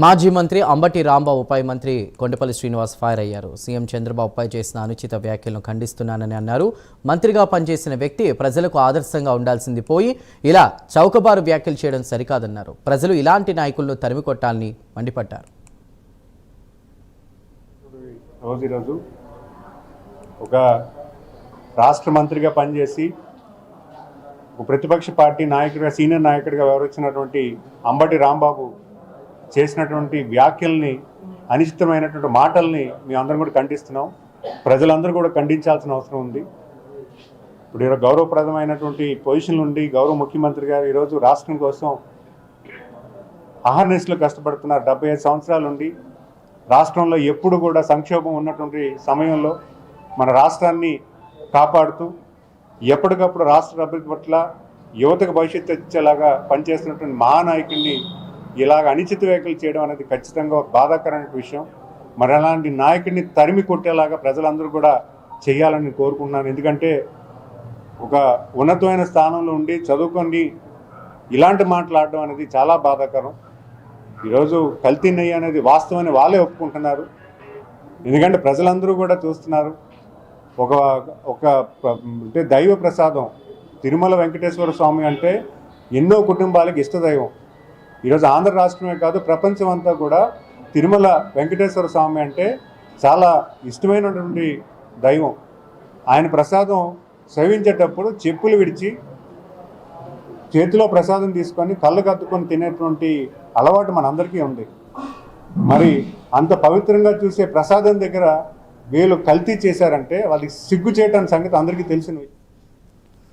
మాజీ మంత్రి అంబటి రాంబాబుపై మంత్రి కొండపల్లి శ్రీనివాస్ ఫైర్ అయ్యారు. సీఎం చంద్రబాబుపై చేసిన అనుచిత వ్యాఖ్యలను ఖండిస్తున్నానని అన్నారు. మంత్రిగా పనిచేసిన వ్యక్తి ప్రజలకు ఆదర్శంగా ఉండాల్సింది పోయి ఇలా చౌకబారు వ్యాఖ్యలు చేయడం సరికాదన్నారు. ప్రజలు ఇలాంటి నాయకులను తరిమికొట్టాలని మండిపడ్డారు. రోజు ఒక రాష్ట్ర మంత్రిగా పనిచేసి ఒక ప్రతిపక్ష పార్టీ నాయకుడిగా సీనియర్ నాయకుడిగా వ్యవహరించినటువంటి అంబటి రాంబాబు చేసినటువంటి వ్యాఖ్యల్ని, అనిశ్చితమైనటువంటి మాటల్ని మేము అందరం కూడా ఖండిస్తున్నాం. ప్రజలందరూ కూడా ఖండించాల్సిన అవసరం ఉంది. ఇప్పుడు ఈరోజు గౌరవప్రదమైనటువంటి పొజిషన్ నుండి గౌరవ ముఖ్యమంత్రి గారు ఈరోజు రాష్ట్రం కోసం అహర్నిశలు కష్టపడుతున్నారు. 75 సంవత్సరాల నుండి రాష్ట్రంలో ఎప్పుడు కూడా సంక్షోభం ఉన్నటువంటి సమయంలో మన రాష్ట్రాన్ని కాపాడుతూ ఎప్పటికప్పుడు రాష్ట్ర అభివృద్ధి పట్ల యువతకు భవిష్యత్తు ఇచ్చేలాగా పనిచేస్తున్నటువంటి మహానాయకుడిని ఇలాగ అనిశ్చిత వ్యాఖ్యలు చేయడం అనేది ఖచ్చితంగా బాధాకరమైన విషయం. మరి అలాంటి నాయకుడిని తరిమి కొట్టేలాగా ప్రజలందరూ కూడా చేయాలని కోరుకుంటున్నాను. ఎందుకంటే ఒక ఉన్నతమైన స్థానంలో ఉండి చదువుకొని ఇలాంటి మాట్లాడడం అనేది చాలా బాధాకరం. ఈరోజు కల్తీ నెయ్యి అనేది వాస్తవాన్ని వాళ్ళే ఒప్పుకుంటున్నారు. ఎందుకంటే ప్రజలందరూ కూడా చూస్తున్నారు. ఒక అంటే దైవ ప్రసాదం తిరుమల వెంకటేశ్వర స్వామి అంటే ఎన్నో కుటుంబాలకు ఇష్టదైవం. ఈరోజు ఆంధ్ర రాష్ట్రమే కాదు, ప్రపంచం అంతా కూడా తిరుమల వెంకటేశ్వర స్వామి అంటే చాలా ఇష్టమైనటువంటి దైవం. ఆయన ప్రసాదం సేవించేటప్పుడు చెప్పులు విడిచి చేతిలో ప్రసాదం తీసుకొని కళ్ళు కత్తుకొని తినేటువంటి అలవాటు మనందరికీ ఉంది. మరి అంత పవిత్రంగా చూసే ప్రసాదం దగ్గర వీళ్ళు కల్తీ చేశారంటే వాళ్ళకి సిగ్గు చేయటానికి సంగతి అందరికీ తెలిసినవి.